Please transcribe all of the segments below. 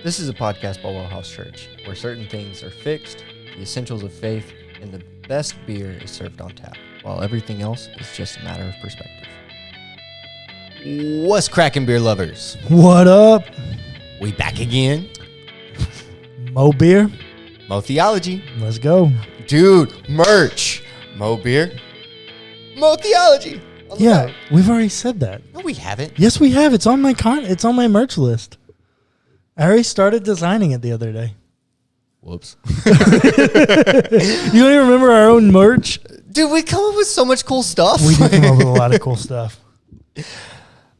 This is a podcast by WellHouse Church, where certain things are fixed, the essentials of faith, and the best beer is served on tap, while everything else is just a matter of perspective. What's cracking, beer lovers? What up? We back again. Mo beer? Mo Theology. Let's go. Dude, merch. Mo beer. Mo Theology. Yeah, we've already said that. No, we haven't. Yes, we have. It's on my merch list. I already started designing it the other day. Whoops. You don't even remember our own merch? Dude, we come up with so much cool stuff. We do come up with a lot of cool stuff.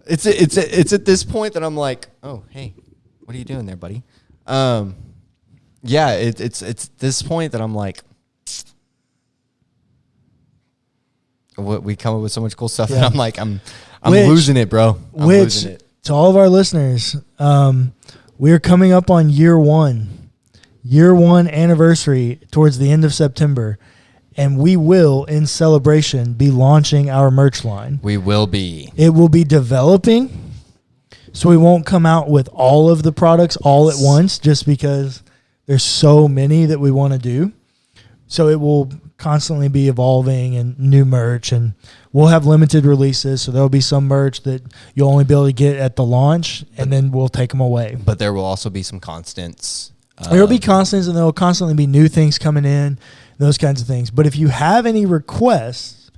It's at this point that I'm like, oh, hey, what are you doing there, buddy? Yeah, it's this point that I'm like, what we come up with so much cool stuff that I'm like, I'm losing it, bro. I'm losing it. To all of our listeners, we're coming up on year one anniversary towards the end of September, and we will, in celebration, be launching our merch line. We will be. It will be developing, so we won't come out with all of the products all at once, just because there's so many that we want to do. So it will constantly be evolving and new merch, and we'll have limited releases. So there'll be some merch that you'll only be able to get at the launch, and then we'll take them away. But there will also be some constants. There'll be constants, and there will constantly be new things coming in, those kinds of things. But if you have any requests,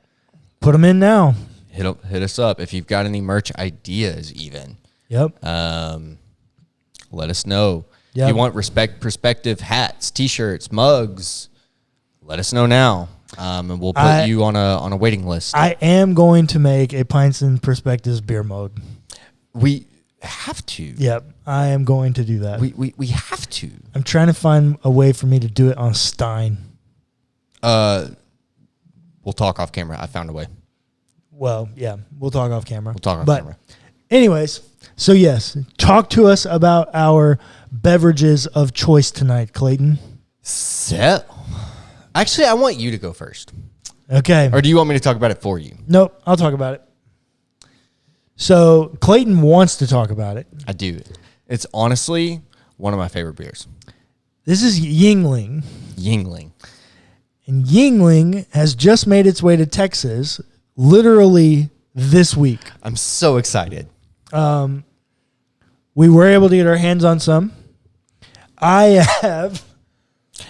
put them in now. Hit us up if you've got any merch ideas even. Yep. Let us know. Yep. If you want perspective hats, T-shirts, mugs, let us know now, and we'll put you on a waiting list. I am going to make a Pints and Perspectives beer mug. We have to. Yep, I am going to do that. We have to. I'm trying to find a way for me to do it on Stein. We'll talk off camera. I found a way. Well, yeah, we'll talk off camera. Camera. Anyways, so yes, talk to us about our beverages of choice tonight, Clayton. Actually, I want you to go first. Okay. Or do you want me to talk about it for you? Nope, I'll talk about it. So Clayton wants to talk about it. I do. It's honestly one of my favorite beers. This is Yuengling. Yuengling. And Yuengling has just made its way to Texas literally this week. I'm so excited. We were able to get our hands on some. I have...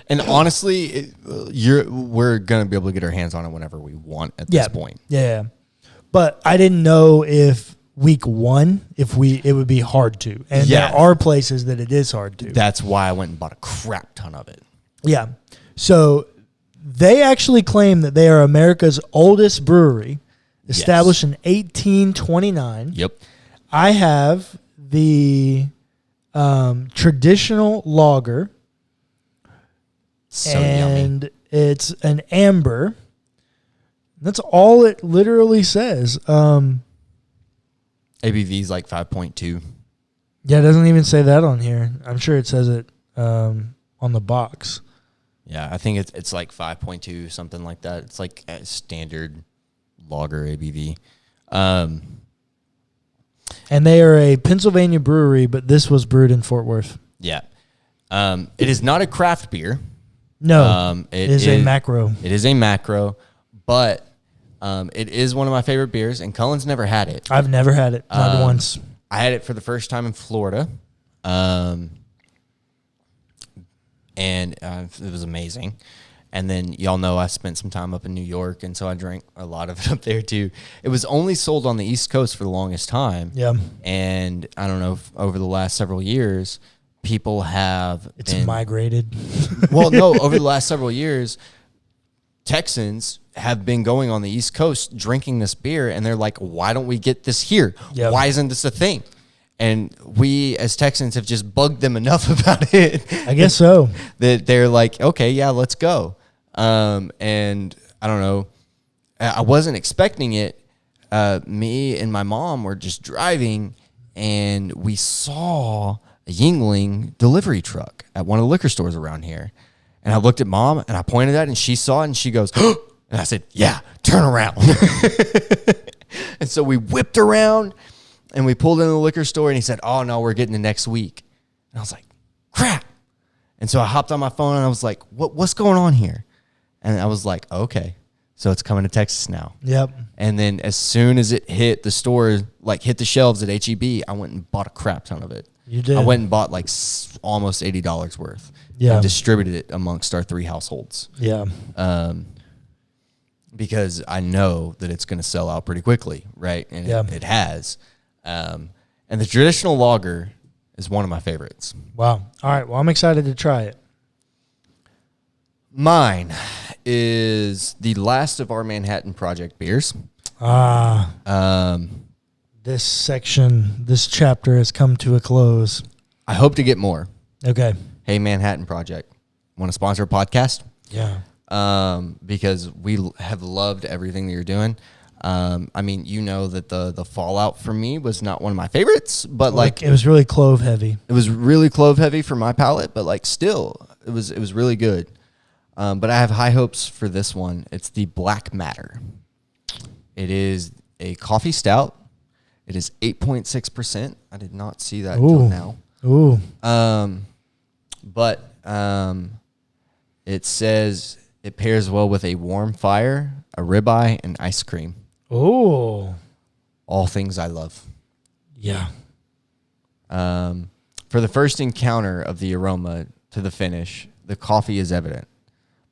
And honestly, we're going to be able to get our hands on it whenever we want at this point. Yeah. But I didn't know if week one, it would be hard to. And there are places that it is hard to. That's why I went and bought a crap ton of it. Yeah. So they actually claim that they are America's oldest brewery, established in 1829. Yep. I have the traditional lager. So and yummy. It's an amber. That's all it literally says. ABV is like 5.2. Yeah, it doesn't even say that on here. I'm sure it says it on the box. Yeah, I think it's like 5.2, something like that. It's like a standard lager ABV. And they are a Pennsylvania brewery, but this was brewed in Fort Worth. Yeah. It is not a craft beer. No, it is a macro. It is a macro, but it is one of my favorite beers, and Cullen's never had it. I've never had it, not once. I had it for the first time in Florida, and it was amazing. And then y'all know I spent some time up in New York, and so I drank a lot of it up there too. It was only sold on the East Coast for the longest time. Yeah. And I don't know, over the last several years, people have migrated. Well, no, over the last several years, Texans have been going on the East Coast drinking this beer, and they're like, why don't we get this here? Yep. Why isn't this a thing? And we, as Texans, have just bugged them enough about it. I guess so. That they're like, okay, yeah, let's go. And I don't know. I wasn't expecting it. Me and my mom were just driving, and we saw a Yuengling delivery truck at one of the liquor stores around here. And I looked at Mom, and I pointed at it, and she saw it, and she goes, oh! And I said, yeah, turn around. And so we whipped around, and we pulled into the liquor store, and he said, oh, no, we're getting it next week. And I was like, crap. And so I hopped on my phone and I was like, what's going on here? And I was like, okay, so it's coming to Texas now. Yep. And then as soon as it hit the store, like hit the shelves at HEB, I went and bought a crap ton of it. You did. I went and bought like almost $80 worth. Yeah. And distributed it amongst our 3 households. Yeah. Because I know that it's going to sell out pretty quickly, right? And it has. And the traditional lager is one of my favorites. Wow. All right. Well, I'm excited to try it. Mine is the last of our Manhattan Project beers. This chapter has come to a close. I hope to get more. Okay. Hey, Manhattan Project, want to sponsor a podcast? Yeah. Because we have loved everything that you're doing. I mean, you know that the Fallout for me was not one of my favorites, but like it was really clove heavy. It was really clove heavy for my palate, but like still, it was really good. But I have high hopes for this one. It's the Black Matter. It is a coffee stout. It is 8.6%. I did not see that until now. Ooh. But it says it pairs well with a warm fire, a ribeye, and ice cream. Oh. All things I love. Yeah. For the first encounter of the aroma to the finish, the coffee is evident,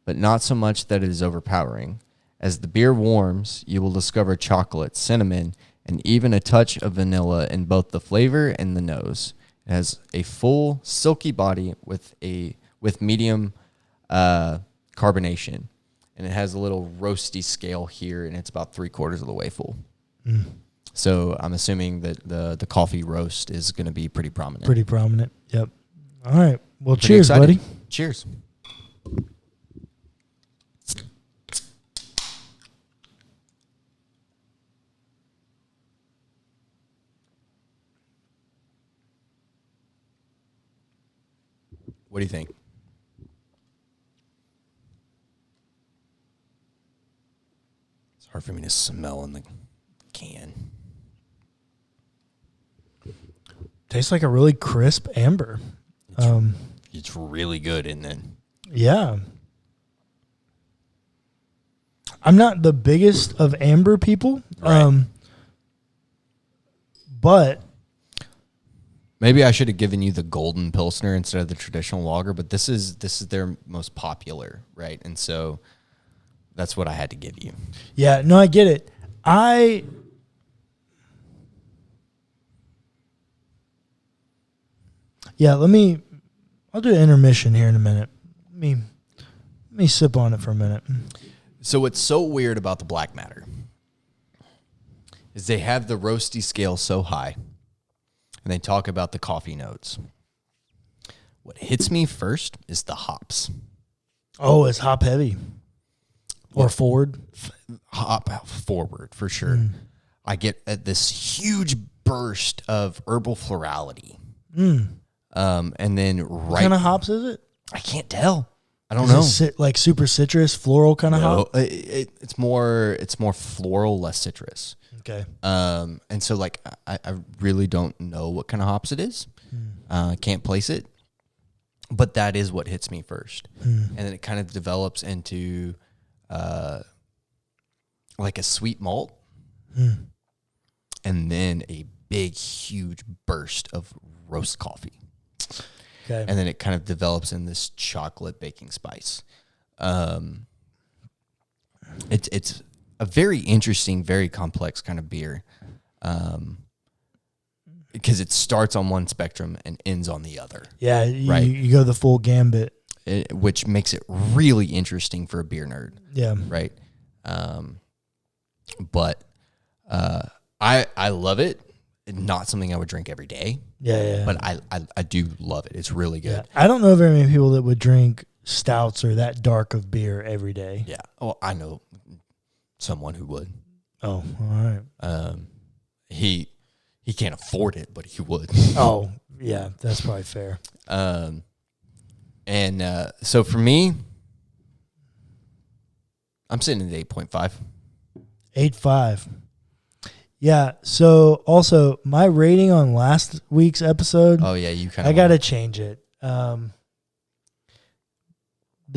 but not so much that it is overpowering. As the beer warms, you will discover chocolate, cinnamon, and even a touch of vanilla in both the flavor and the nose. It has a full, silky body with medium carbonation, and it has a little roasty scale here, and it's about 3/4 of the way full. Mm. So I'm assuming that the coffee roast is going to be pretty prominent. Pretty prominent. Yep. All right. Well, Pretty cheers, excited. buddy. Cheers. What do you think? It's hard for me to smell in the can. Tastes like a really crisp amber. It's really good, isn't it? Yeah. I'm not the biggest of amber people, Right. But maybe I should have given you the golden pilsner instead of the traditional lager, but this is their most popular, right? And so that's what I had to give you. yeah, no, I get it. I'll do an intermission here in a minute. Let me sip on it for a minute. So what's so weird about the Black Matter is they have the roasty scale so high, and they talk about the coffee notes. What hits me first is the hops. Oh, it's hop heavy. Or forward. Hop forward, for sure. I get this huge burst of herbal florality. And then What kind of hops is it? I can't tell. I don't know. Like super citrus, floral kind of hop? It's more floral, less citrus. Okay. And so like I really don't know what kind of hops it is. Can't place it. But that is what hits me first. And then it kind of develops into like a sweet malt. And then a big, huge burst of roast coffee. Okay. And then it kind of develops in this chocolate baking spice. It's a very interesting, very complex kind of beer. Because it starts on one spectrum and ends on the other. Yeah, right? You go the full gambit. Which makes it really interesting for a beer nerd. Yeah. Right? But I love it. Not something I would drink every day. Yeah. But I do love it. It's really good. Yeah. I don't know very many people that would drink stouts or that dark of beer every day. Yeah. Oh, I know someone who would. Oh, all right. He can't afford it, but he would. Oh, yeah. That's probably fair. And so for me, I'm sitting at 8.5. 8.5. Yeah. So also my rating on last week's episode. Oh yeah, you kind of. I got to change it. The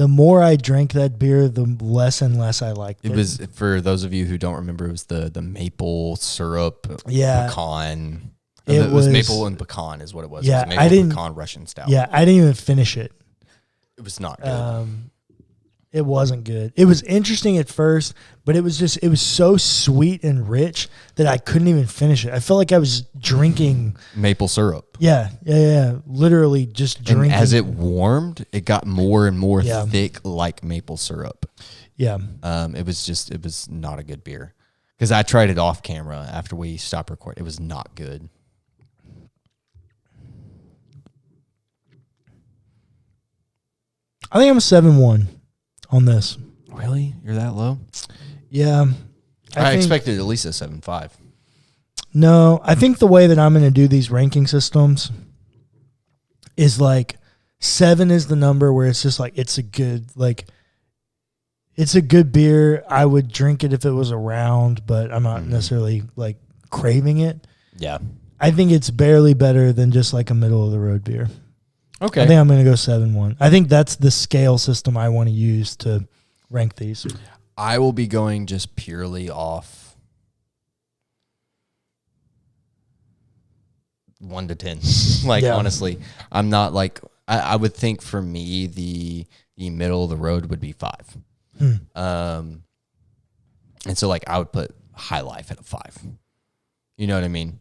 more I drank that beer, the less and less I liked it. It was, for those of you who don't remember, it was the maple syrup, pecan. It was maple and pecan is what it was. Yeah, it was maple pecan Russian stout. Yeah, I didn't even finish it. It was not good. It wasn't good. It was interesting at first, but it was so sweet and rich that I couldn't even finish it. I felt like I was drinking maple syrup. Yeah. Literally just drinking. And as it warmed, it got more and more thick like maple syrup. Yeah. It was not a good beer. Because I tried it off camera after we stopped recording. It was not good. I think I'm 7-1 on this. Really? You're that low? Yeah. I expected at least a 7.5. No, I think the way that I'm going to do these ranking systems is like 7 is the number where it's just like it's a good beer. I would drink it if it was around, but I'm not necessarily like craving it. Yeah. I think it's barely better than just like a middle of the road beer. Okay. I think I'm going to go 7-1. I think that's the scale system I want to use to rank these. I will be going just purely off 1 to 10. Honestly, I'm not like, I would think for me, the middle of the road would be 5. And so like I would put High Life at a 5. You know what I mean?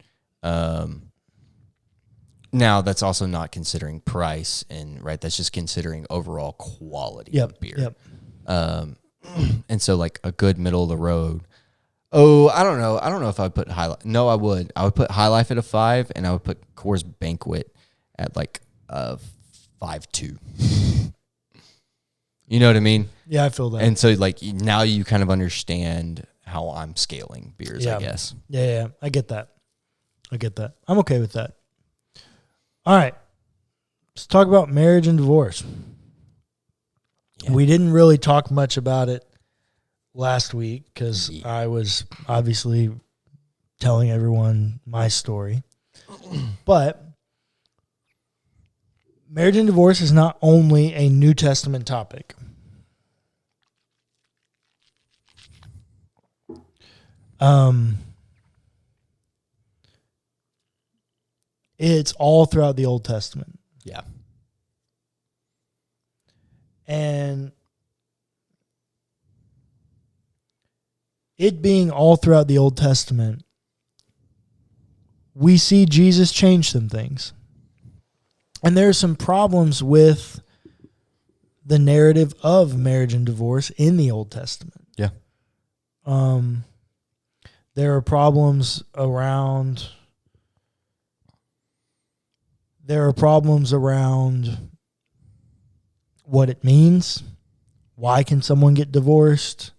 Now that's also not considering price that's just considering overall quality of beer. Yep. And so like a good middle of the road. Oh, I don't know if I'd put High Life. No, I would. I would put High Life at a 5, and I would put Coors Banquet at like a 5.2. You know what I mean? Yeah, I feel that. And so like now you kind of understand how I'm scaling beers, I guess. Yeah. I get that. I'm okay with that. All right. Let's talk about marriage and divorce. Yeah. We didn't really talk much about it last week because I was obviously telling everyone my story. But marriage and divorce is not only a New Testament topic. It's all throughout the Old Testament. Yeah. And it being all throughout the Old Testament, we see Jesus change some things. And there are some problems with the narrative of marriage and divorce in the Old Testament. Yeah. There are problems around what it means. Why can someone get divorced?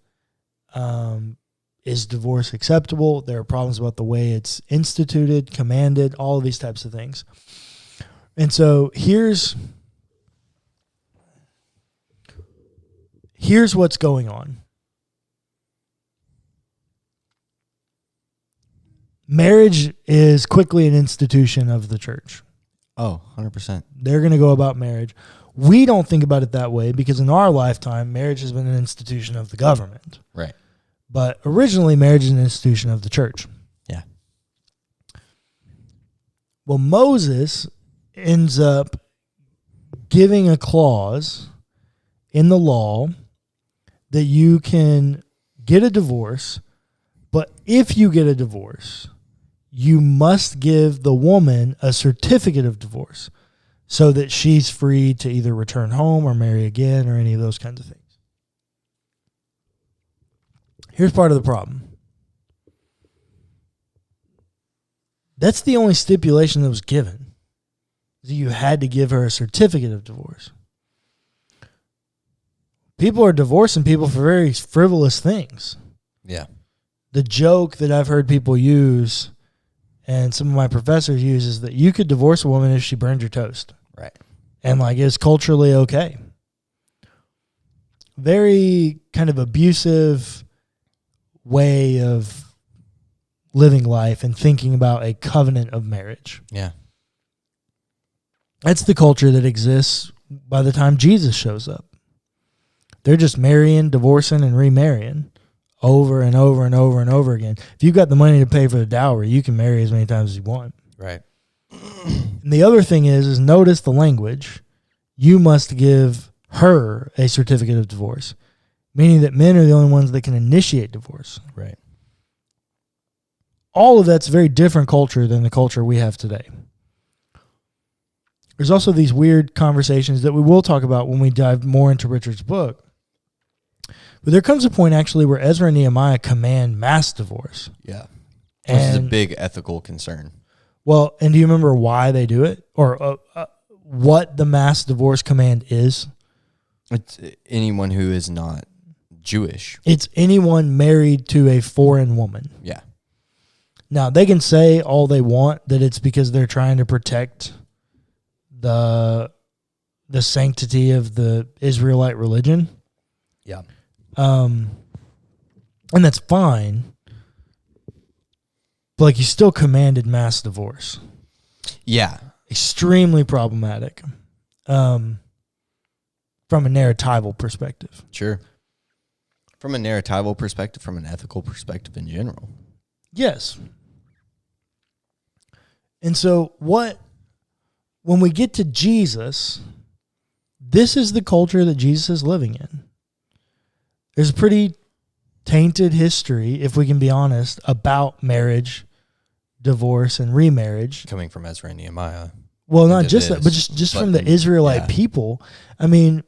Is divorce acceptable? There are problems about the way it's instituted, commanded, all of these types of things. And so here's what's going on. Marriage is quickly an institution of the church. Oh, 100%. They're going to go about marriage. We don't think about it that way because in our lifetime, marriage has been an institution of the government. Right. But originally, marriage is an institution of the church. Yeah. Well, Moses ends up giving a clause in the law that you can get a divorce, but if you get a divorce, you must give the woman a certificate of divorce so that she's free to either return home or marry again or any of those kinds of things. Here's part of the problem. That's the only stipulation that was given. You had to give her a certificate of divorce. People are divorcing people for very frivolous things. Yeah. The joke that I've heard people use and some of my professors use is that you could divorce a woman if she burned your toast. Right. And like it's culturally okay. Very kind of abusive way of living life and thinking about a covenant of marriage. Yeah. That's the culture that exists by the time Jesus shows up. They're just marrying, divorcing, and remarrying over and over and over and over again. If you've got the money to pay for the dowry, you can marry as many times as you want. Right. And the other thing is notice the language. You must give her a certificate of divorce, meaning that men are the only ones that can initiate divorce. Right. All of that's very different culture than the culture we have today. There's also these weird conversations that we will talk about when we dive more into Richard's book. But there comes a point actually where Ezra and Nehemiah command mass divorce. Yeah. Which is a big ethical concern. Well, and do you remember why they do it? Or what the mass divorce command is? It's anyone who is not Jewish. It's anyone married to a foreign woman. Yeah. Now, they can say all they want that it's because they're trying to protect the sanctity of the Israelite religion. Yeah. And that's fine. But like, you still commanded mass divorce. Yeah. Extremely problematic. From a narratival perspective. Sure. From a narratival perspective, from an ethical perspective in general. Yes. And so when we get to Jesus, this is the culture that Jesus is living in. There's a pretty tainted history, if we can be honest, about marriage, divorce, and remarriage. Coming from Ezra and Nehemiah. Well, not just that, but just from the Israelite people. I mean,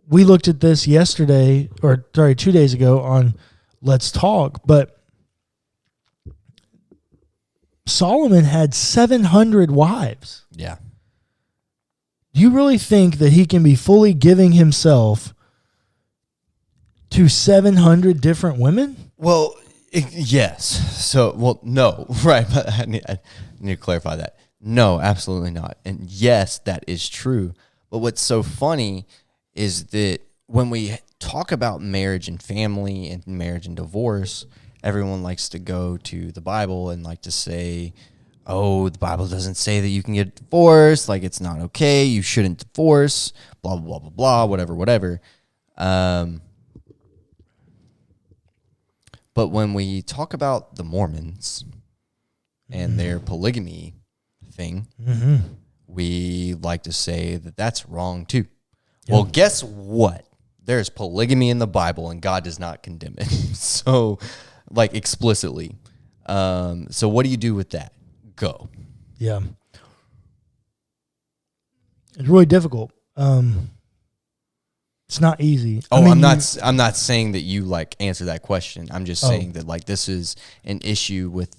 we looked at this 2 days ago on Let's Talk, but Solomon had 700 wives. Yeah. Do you really think that he can be fully giving himself to 700 different women? Well, yes. So, no. Right. But I need to clarify that. No, absolutely not. And yes, that is true. But what's so funny is that when we talk about marriage and family and marriage and divorce, everyone likes to go to the Bible and like to say, oh, the Bible doesn't say that you can get divorced. Like, it's not okay. You shouldn't divorce, blah, blah, blah, blah, whatever. But when we talk about the Mormons and their polygamy thing, we like to say that that's wrong too. Yeah. Well, guess what? There's polygamy in the Bible and God does not condemn it. So, like, explicitly. So what do you do with that? Go. Yeah. It's really difficult. It's not easy. Oh, I'm not saying that you like answer that question. I'm just saying that like this is an issue with.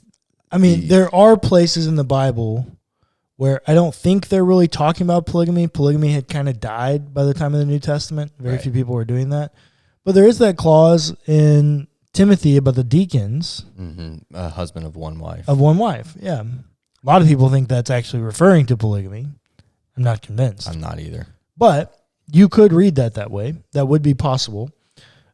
I mean, there are places in the Bible where I don't think they're really talking about polygamy. Polygamy had kind of died by the time of the New Testament. Very few people were doing that. But there is that clause in Timothy about the deacons. Mm-hmm. A husband of one wife. Of one wife, yeah. A lot of people think that's actually referring to polygamy. I'm not convinced. I'm not either. But you could read that way. That would be possible.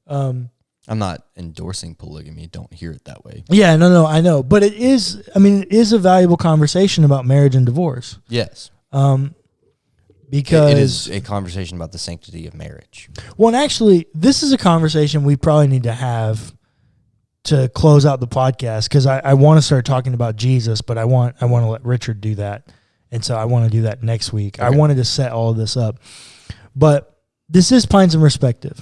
I'm not endorsing polygamy. Don't hear it that way. Yeah, no, I know. But it is a valuable conversation about marriage and divorce. Yes. Because it is a conversation about the sanctity of marriage. Well, and actually, this is a conversation we probably need to have to close out the podcast, because I want to start talking about Jesus, but I want to let Richard do that. And so I want to do that next week. Okay. I wanted to set all of this up. But this is Pints and Perspectives.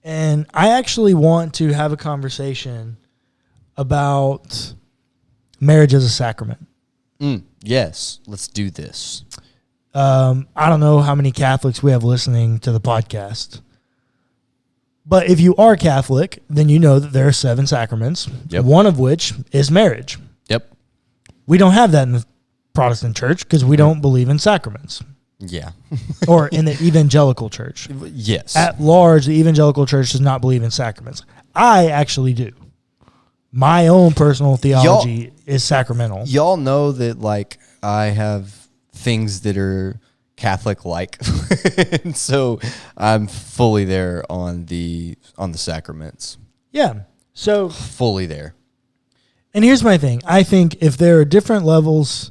And I actually want to have a conversation about marriage as a sacrament. Yes, let's do this. I don't know how many Catholics we have listening to the podcast. But if you are Catholic, then you know that there are 7 sacraments, one of which is marriage. Yep. We don't have that in the Protestant church because we don't believe in sacraments. Yeah. Or in the evangelical church. Yes. At large, the evangelical church does not believe in sacraments. I actually do. My own personal theology is sacramental. Y'all know that, like, I have things that are Catholic-like, and so I'm fully there on the sacraments. Yeah. So fully there. And here's my thing. I think if there are different levels,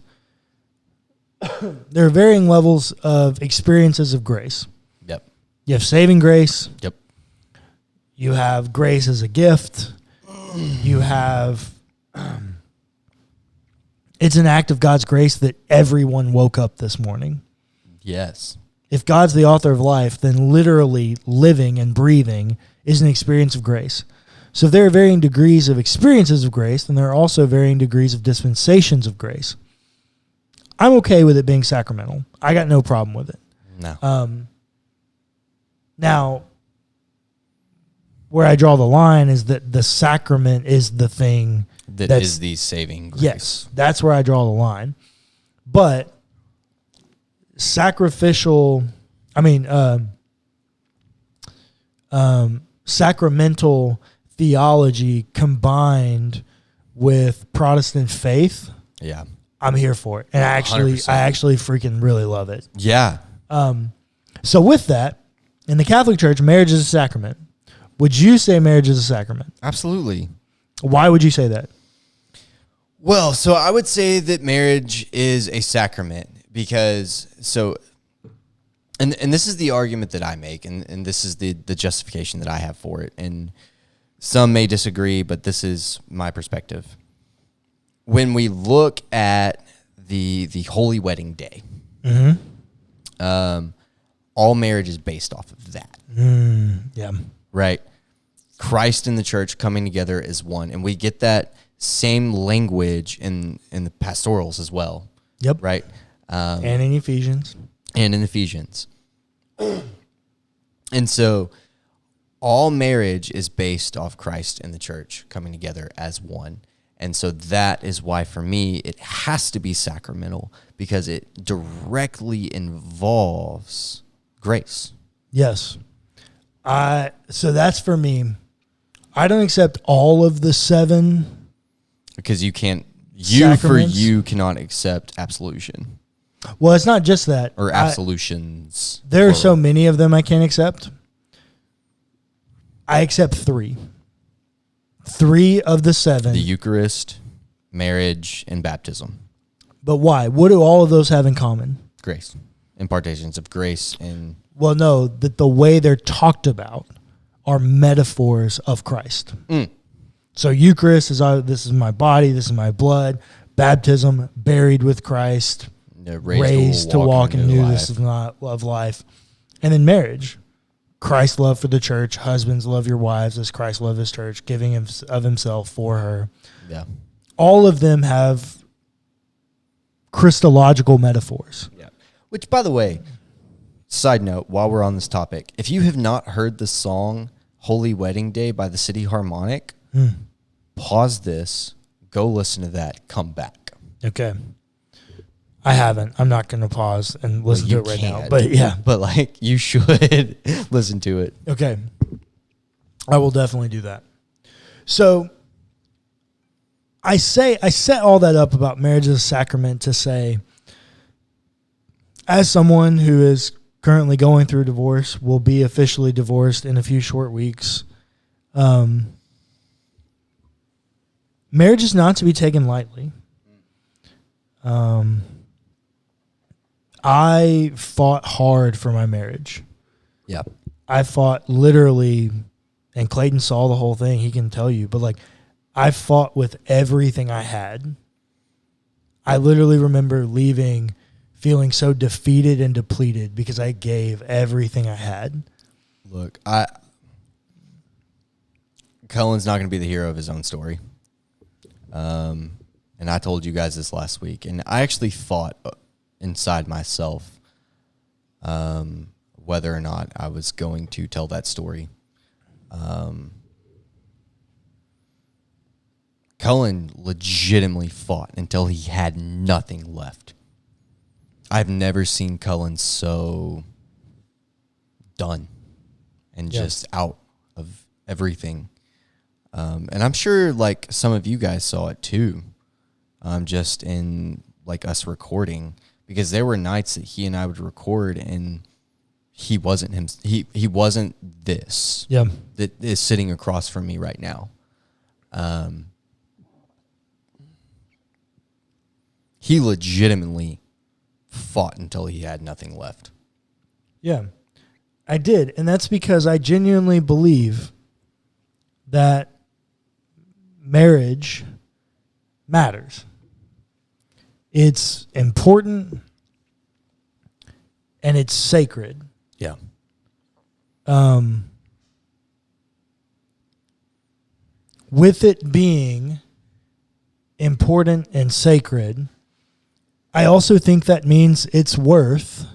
there are varying levels of experiences of grace. Yep. You have saving grace. Yep. You have grace as a gift. You have, it's an act of God's grace that everyone woke up this morning. Yes. If God's the author of life, then literally living and breathing is an experience of grace. So if there are varying degrees of experiences of grace, then there are also varying degrees of dispensations of grace. I'm okay with it being sacramental. I got no problem with it. No. Now, where I draw the line is that the sacrament is the thing that is the saving grace. Yes, that's where I draw the line. But sacramental theology combined with Protestant faith, yeah, I'm here for it. And I actually 100%. freaking really love it. Yeah. So with that, in the Catholic Church, marriage is a sacrament. Would you say marriage is a sacrament? Absolutely. Why would you say that? Well, so I would say that marriage is a sacrament because and this is the argument that I make, and this is the justification that I have for it. And some may disagree, but this is my perspective. When we look at the holy wedding day, all marriage is based off of that. Yeah. Right? Christ and the church coming together as one. And we get that same language in the pastorals as well. Yep. Right? And in Ephesians. And in Ephesians. And so all marriage is based off Christ and the church coming together as one. And so that is why, for me, it has to be sacramental because it directly involves grace. Yes. So that's for me. I don't accept all of the 7 Because you can't, sacraments. you cannot accept absolution Well, it's not just that. or absolutions. There are so many of them I can't accept. I accept 3. 3 of the 7. The Eucharist, marriage, and baptism. But why? What do all of those have in common? Grace. Impartations of grace and... Well, no, that the way they're talked about are metaphors of Christ. So Eucharist is, this is my body, this is my blood. Baptism, buried with Christ, raised to walk in newness of life. And then marriage, Christ's love for the church. Husbands, love your wives as Christ loved his church, giving of himself for her. Yeah. All of them have Christological metaphors. Yeah. Which, by the way, side note, while we're on this topic, if you have not heard the song Holy Wedding Day by the City Harmonic, pause this, go listen to that, come back. Okay. I haven't. I'm not going to pause and listen to it right now. But yeah. But like, you should listen to it. Okay. I will definitely do that. So I set all that up about marriage as a sacrament to say, as someone who is currently going through divorce, will be officially divorced in a few short weeks, marriage is not to be taken lightly. I fought hard for my marriage. Yeah. I fought literally, and Clayton saw the whole thing. He can tell you, but like, I fought with everything I had. I literally remember leaving feeling so defeated and depleted because I gave everything I had. Look, Cullen's not going to be the hero of his own story. And I told you guys this last week, and I actually fought inside myself whether or not I was going to tell that story. Cullen legitimately fought until he had nothing left. I've never seen Cullen so done and just out of everything. And I'm sure like some of you guys saw it too, just in like us recording, because there were nights that he and I would record and he wasn't him. He wasn't this that is sitting across from me right now. he legitimately fought until he had nothing left. Yeah, I did. And that's because I genuinely believe that marriage matters. It's important and it's sacred. Yeah. With it being important and sacred, I also think that means it's worth,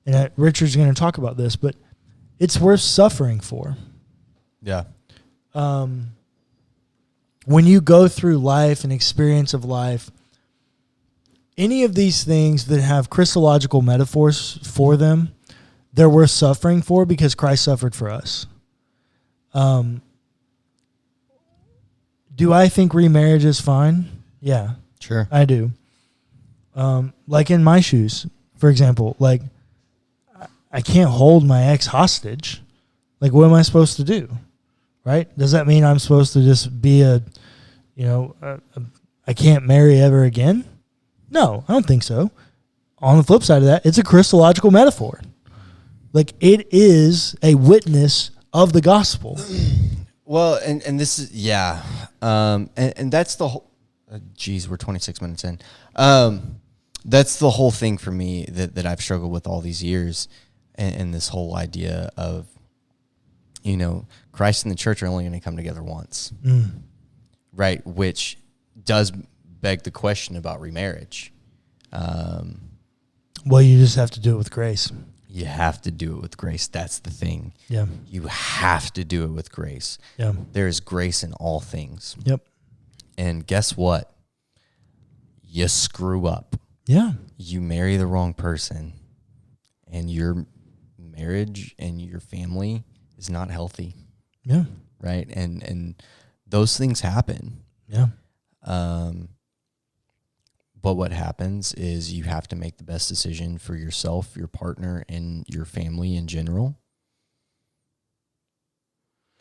and Richard's going to talk about this, but it's worth suffering for. Yeah. When you go through life and experience of life, any of these things that have Christological metaphors for them, they're worth suffering for because Christ suffered for us. Do I think remarriage is fine? Yeah. Sure. I do. Like in my shoes, for example, like I can't hold my ex hostage. Like, what am I supposed to do? Right? Does that mean I'm supposed to just be I can't marry ever again? No, I don't think so. On the flip side of that, it's a Christological metaphor. Like, it is a witness of the gospel. Well, and this is, yeah. And that's the whole, we're 26 minutes in. That's the whole thing for me that I've struggled with all these years. And this whole idea of, Christ and the church are only going to come together once. Right? Which does beg the question about remarriage. Well, you just have to do it with grace. You have to do it with grace. That's the thing. Yeah. You have to do it with grace. Yeah. There is grace in all things. Yep. And guess what? You screw up. Yeah. You marry the wrong person, and your marriage and your family is not healthy. Yeah. Right? And those things happen. Yeah. But what happens is you have to make the best decision for yourself, your partner, and your family in general.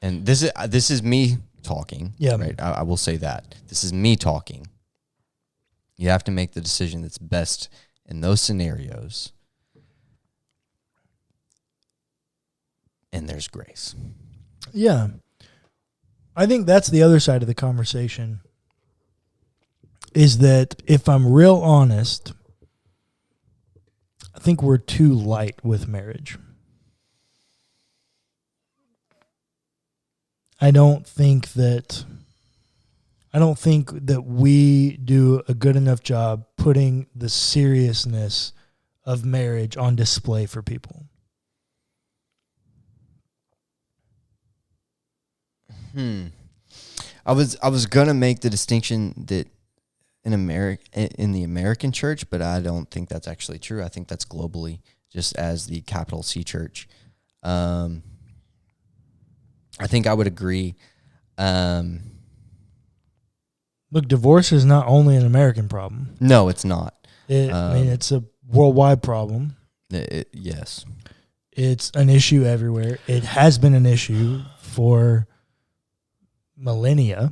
And this is me talking. Yeah. Right. I will say that. This is me talking. You have to make the decision that's best in those scenarios. And there's grace. Yeah. I think that's the other side of the conversation, is that if I'm real honest, I think we're too light with marriage. I don't think that we do a good enough job putting the seriousness of marriage on display for people. I was gonna make the distinction that in the American church, but I don't think that's actually true. I think that's globally, just as the capital C church. I think I would agree. Look, divorce is not only an American problem. No, it's not. It's a worldwide problem. Yes. It's an issue everywhere. It has been an issue for millennia.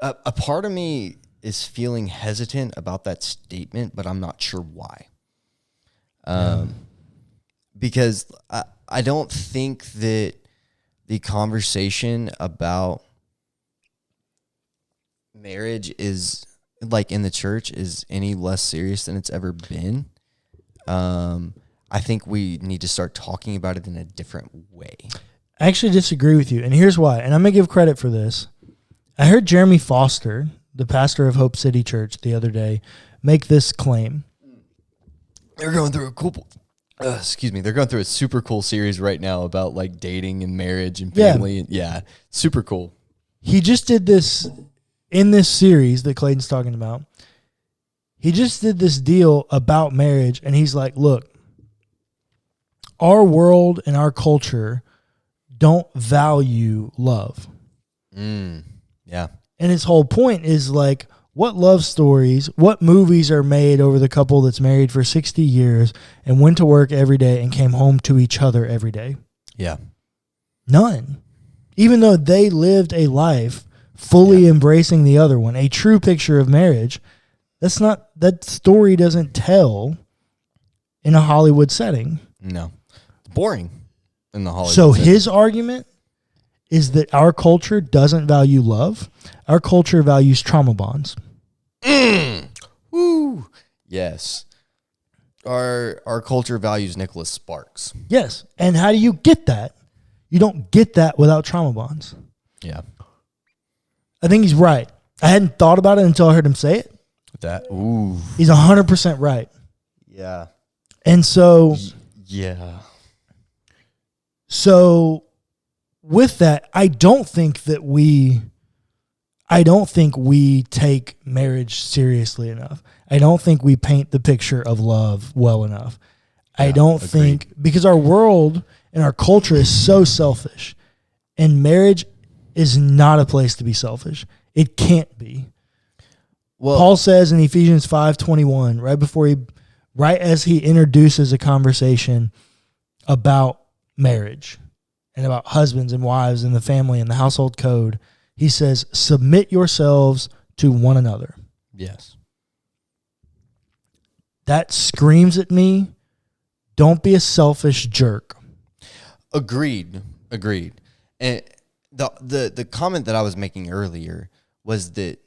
A part of me is feeling hesitant about that statement, but I'm not sure why. Because I don't think that the conversation about marriage is, like, in the church is any less serious than it's ever been. I think we need to start talking about it in a different way. I actually disagree with you, and here's why. And I'm going to give credit for this. I heard Jeremy Foster, the pastor of Hope City Church, the other day, make this claim. They're going through they're going through a super cool series right now about, like, dating and marriage and family. Yeah, super cool. He just did this in this series that Clayton's talking about. He just did this deal about marriage, and he's like, look, our world and our culture don't value love. Yeah. And his whole point is, like, what love stories, what movies are made over the couple that's married for 60 years and went to work every day and came home to each other every day? Yeah. None. Even though they lived a life fully embracing the other one, a true picture of marriage, that story doesn't tell in a Hollywood setting. No. It's boring in the Hollywood So setting. his argument is that our culture doesn't value love. Our culture values trauma bonds. Woo. Yes. Our culture values Nicholas Sparks. Yes. And how do you get that? You don't get that without trauma bonds. Yeah. I think he's right. I hadn't thought about it until I heard him say it. That. Ooh. He's 100% right. Yeah. And so, Yeah. so with that, I don't think we take marriage seriously enough. I don't think we paint the picture of love well enough. I don't think, because our world and our culture is so selfish, and marriage is not a place to be selfish. It can't be. Well, Paul says in Ephesians 5:21, right as he introduces a conversation about marriage and about husbands and wives and the family and the household code, he says, submit yourselves to one another. yes. That screams at me, don't be a selfish jerk. Agreed. And the comment that I was making earlier was that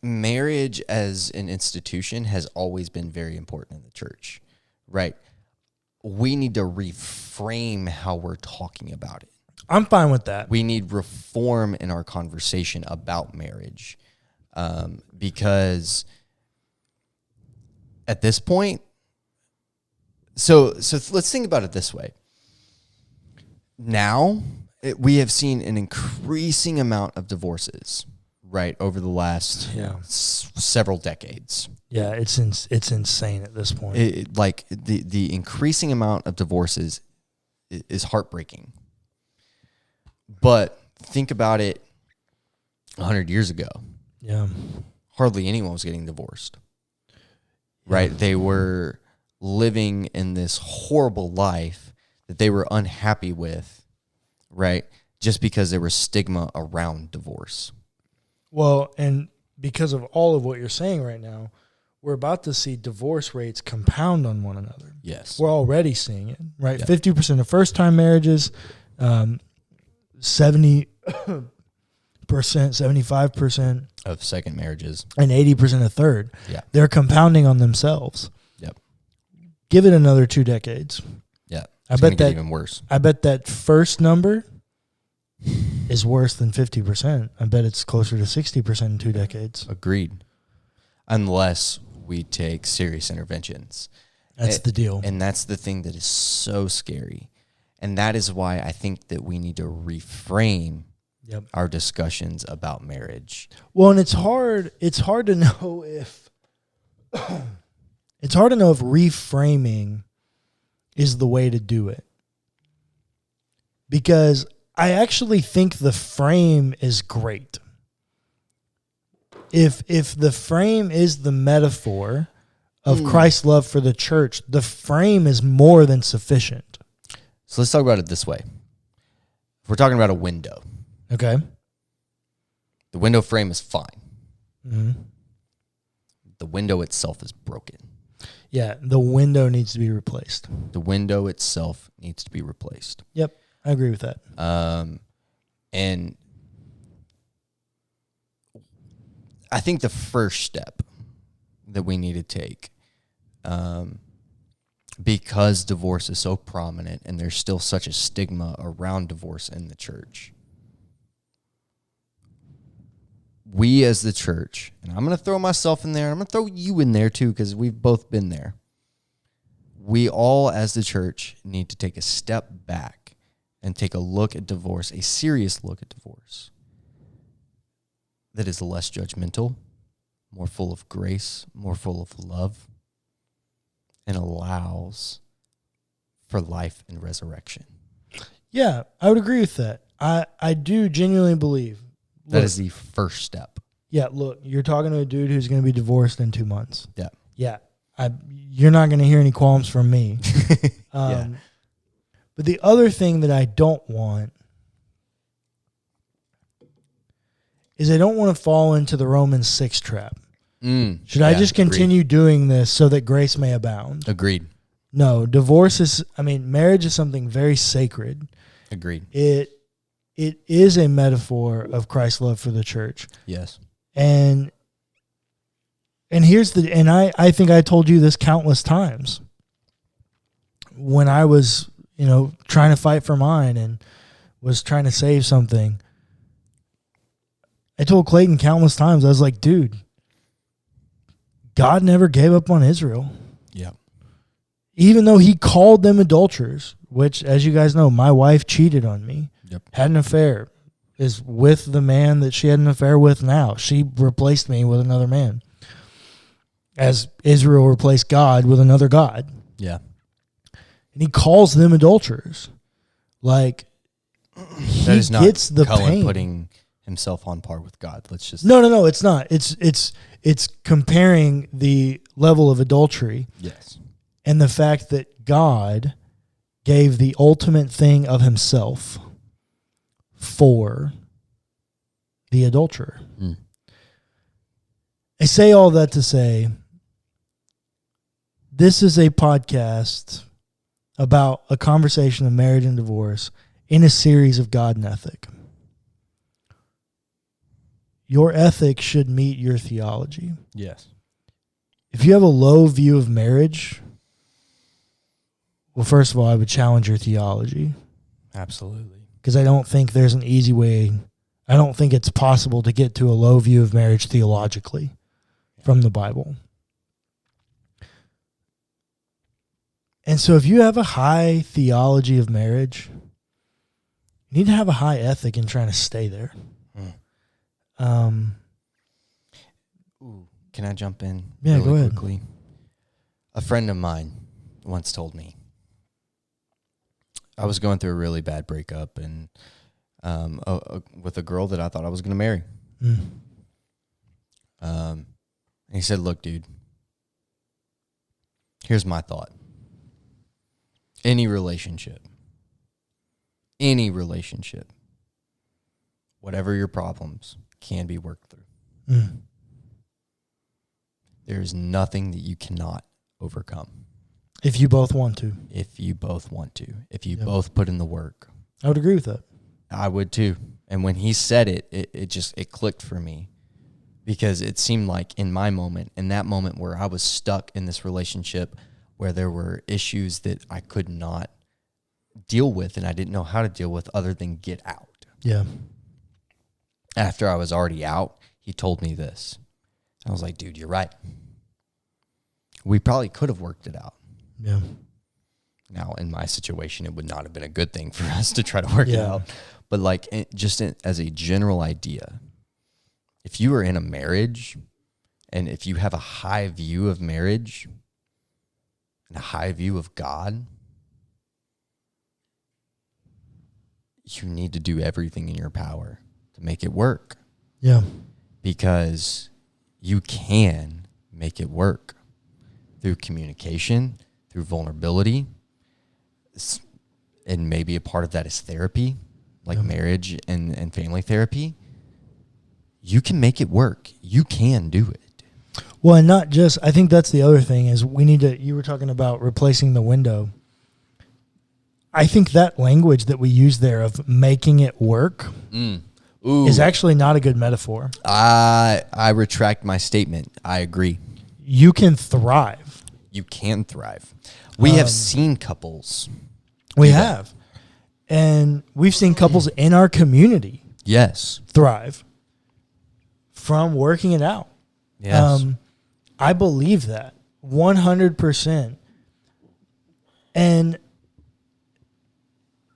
marriage as an institution has always been very important in the church, right? We need to reframe how we're talking about it. I'm fine with that. We need reform in our conversation about marriage, because at this point, so let's think about it this way. Now, we have seen an increasing amount of divorces, right, over the last several decades. Yeah, it's insane at this point. The increasing amount of divorces is heartbreaking. But think about it 100 years ago. Yeah. Hardly anyone was getting divorced, right? They were living in this horrible life that they were unhappy with, right? Just because there was stigma around divorce. Well, and because of all of what you're saying right now, we're about to see divorce rates compound on one another. Yes. We're already seeing it, right? Yeah. 50% of first-time marriages, 70%, 75%, Of second marriages. and 80% of third. Yeah. They're compounding on themselves. Yep. Give it another 2 decades. Yeah. I It's bet gonna get that even worse. I bet that first number is worse than 50%. I bet it's closer to 60% in 2 decades. Agreed. Unless we take serious interventions. That's the deal. And that's the thing that is so scary. And that is why I think that we need to reframe our discussions about marriage. Well, and it's hard to know if reframing is the way to do it. Because I actually think the frame is great. If the frame is the metaphor of Christ's love for the church, the frame is more than sufficient. So let's talk about it this way. If we're talking about a window, Okay. the window frame is fine. Mm-hmm. The window itself is broken. Yeah, the window needs to be replaced. The window itself needs to be replaced. Yep, I agree with that. And I think the first step that we need to take, because divorce is so prominent and there's still such a stigma around divorce in the church, we as the church, and I'm going to throw myself in there, and I'm going to throw you in there too, because we've both been there. We all as the church need to take a step back and take a look at divorce, a serious look at divorce that is less judgmental, more full of grace, more full of love, and allows for life and resurrection. Yeah, I would agree with that. I do genuinely believe. That is the first step. Yeah, look, you're talking to a dude who's going to be divorced in 2 months. Yeah. Yeah, you're not going to hear any qualms from me. Yeah. But the other thing that I don't want is I don't want to fall into the Romans 6 trap Should I just continue doing this so that grace may abound? Agreed. No, marriage is something very sacred. Agreed. It is a metaphor of Christ's love for the church. Yes. And I think I told you this countless times when I was, trying to fight for mine and was trying to save something. I told Clayton countless times, I was like, dude, God never gave up on Israel. Yeah. Even though he called them adulterers, which, as you guys know, my wife cheated on me, had an affair, is with the man that she had an affair with now. She replaced me with another man, as Israel replaced God with another God. Yeah. And he calls them adulterers. Like, that is not gets the Cullen pain. Putting himself on par with God. Let's just No, it's not. It's comparing the level of adultery. Yes. And the fact that God gave the ultimate thing of himself for the adulterer. I say all that to say this is a podcast about a conversation of marriage and divorce in a series of God and ethic. Your ethic should meet your theology. Yes. If you have a low view of marriage, well, first of all, I would challenge your theology. Absolutely. Because I don't think there's an easy way. I don't think it's possible to get to a low view of marriage theologically from the Bible. And so if you have a high theology of marriage, you need to have a high ethic in trying to stay there. Can I jump in? Yeah, go ahead. Quickly? A friend of mine once told me, I was going through a really bad breakup and with a girl that I thought I was going to marry. And he said, look, dude, here's my thought. Any relationship, whatever your problems, can be worked through. There is nothing that you cannot overcome. If you both want to. If you both both put in the work. I would agree with that. I would too. And when he said it, it clicked for me. Because it seemed like in that moment where I was stuck in this relationship where there were issues that I could not deal with and I didn't know how to deal with other than get out. Yeah. After I was already out, he told me this. I was like, dude, you're right. We probably could have worked it out. Yeah. Now, in my situation, it would not have been a good thing for us to try to work it out. But as a general idea, if you are in a marriage and if you have a high view of marriage and a high view of God, you need to do everything in your power to make it work. Yeah. Because you can make it work through communication, through vulnerability, and maybe a part of that is therapy, like marriage and family therapy. You can make it work. You can do it. Well, and not just, I think that's the other thing is you were talking about replacing the window. I think that language that we use there of making it work is actually not a good metaphor. I retract my statement. I agree. You can thrive. You can thrive. We have seen couples. We have. And we've seen couples in our community. Yes. Thrive from working it out. Yes. I believe that 100%. And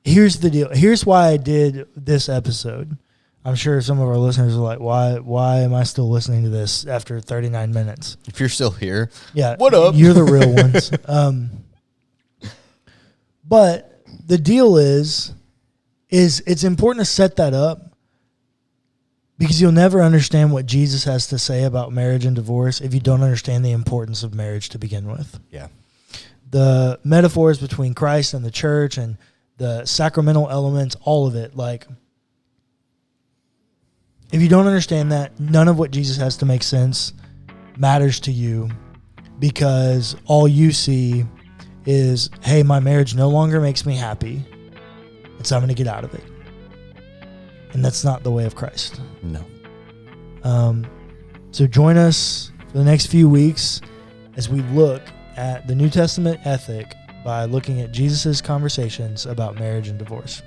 here's the deal. Here's why I did this episode. I'm sure some of our listeners are like, why am I still listening to this after 39 minutes? If you're still here, yeah, what up? You're the real ones. But the deal is it's important to set that up because you'll never understand what Jesus has to say about marriage and divorce if you don't understand the importance of marriage to begin with. Yeah. The metaphors between Christ and the church and the sacramental elements, all of it, like, if you don't understand that, none of what Jesus has to make sense. matters to you because all you see is, hey, my marriage no longer makes me happy, and so I'm going to get out of it. And that's not the way of Christ. No. So join us for the next few weeks as we look at the New Testament ethic by looking at Jesus' conversations about marriage and divorce.